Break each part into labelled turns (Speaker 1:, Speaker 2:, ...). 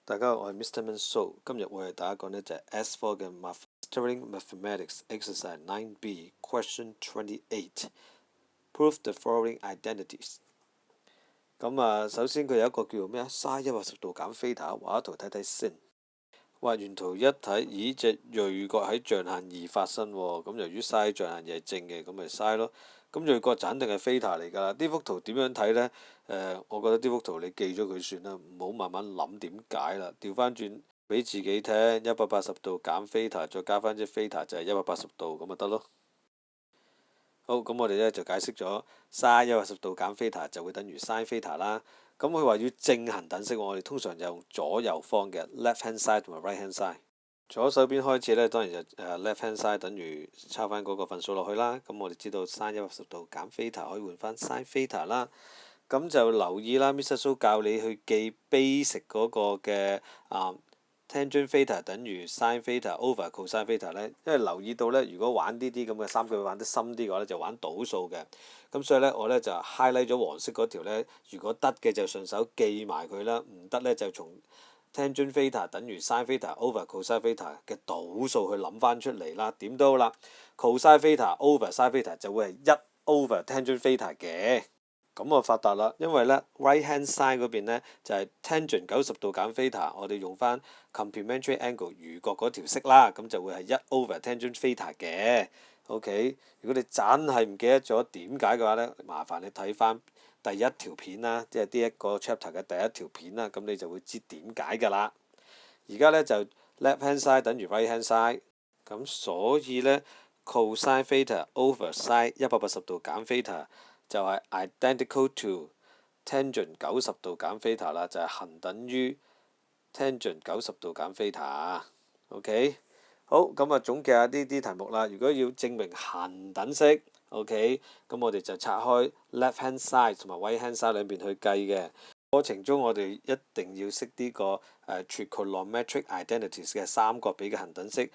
Speaker 1: 大家好，我係 Mr. So， 今日會為大家講呢就係 S4 嘅 Mastering Mathematics Exercise 9B Question 28 Prove the following identities。首先佢有一個叫做咩sin 180度減 θ， 畫一圖睇睇先。畫完圖一睇，咦隻鋭角喺象限二發生喎，咁由於 sin 象限二係正嘅，咁咪 sin 咯。咁鋭角就肯定係 θ嚟㗎啦。呢幅圖點樣睇呢？我覺得呢幅圖你記咗佢算啦，唔好慢慢諗點解啦。調翻轉俾自己聽，180度減 θ，再加翻隻 θ就係180度，咁咪得咯。好，咁我哋呢就解釋咗 sin 180度減 θ就會等於 sin θ啦。咁佢話要正行等式，我哋通常就用左右方嘅 left hand side 同埋 right hand side。左手邊開始呢，當然就left hand side 等於抄翻嗰個份數落去啦。咁我哋知道 sin 180度減 θ可以換翻 sin θ啦。咁就留意啦 ，Mr. So 教你去記 basic 嗰個嘅tangent θ等於 sin θ over cosine θ 呢，因為留意到呢，如果玩呢啲咁嘅三句玩得深啲嘅話呢，就玩倒數嘅。咁所以呢，我呢就 highlight 咗黃色嗰條呢，如果得嘅就順手記埋佢啦，唔得呢就從 tangent θ等於 sin θ over cosine θ嘅倒數去諗翻出嚟啦。點都好啦 ，cosine θ over sin θ就會係1 over tangent θ嘅。咁我發達啦，因為呢 right hand side 嗰邊呢就係 tangent 90度減 θ，我哋用翻 complementary angle 餘角嗰條式啦，咁就會係1 over tangent θ嘅。OK， 如果你真係唔記得咗點解嘅話呢，麻煩你睇翻第一條片啦，即係呢一個 chapter 嘅第一條片啦，咁你就會知點解㗎啦。而家呢就 left hand side 等於 right hand side， 咁所以呢 cosine θ over sin 180度減 θ就係 identical to tangent 90度減 θ啦，就係恒等於 tangent 90度減 θ。OK， 好，咁總結下呢啲題目啦。如果要證明恒等式 ，OK， 咁我哋就拆開 left hand side 同埋 right hand side 兩邊去計嘅。過程中我哋一定要識呢個Trigonometric Identities 嘅三角比嘅恒等式，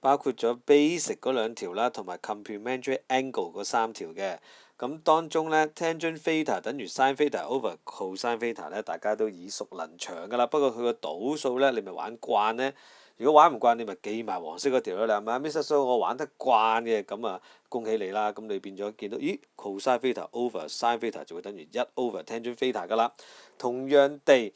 Speaker 1: 包括咗 basic 嗰兩條啦，同埋 complementary angle 嗰三條嘅。咁當中呢 tangent θ等於 sin θ over cosine θ呢，大家都耳熟能詳㗎啦。不過佢個倒數呢，你咪玩慣呢。如果玩唔慣，你咪記埋黃色嗰條咯。你係咪 Mr. So 我玩得慣嘅，咁恭喜你啦。咁你變咗見到，咦 cosine θ over sin θ就會等於1 over tangent θ㗎啦。同樣地，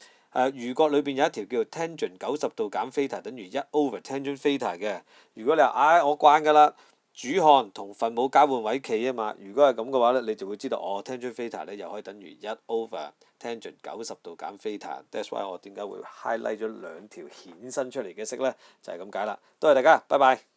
Speaker 1: 餘角裏邊有一條叫做 tangent 90度減 θ等於1 over tangent θ嘅。如果你話我慣㗎啦。主項同分母交換位企啊嘛，如果係咁嘅話呢，你就會知道tangent θ呢又可以等於1 over tangent 90度減 θ。That's why 我點解會 highlight 咗兩條衍生出嚟嘅式呢？就係咁解啦。多謝大家，拜拜。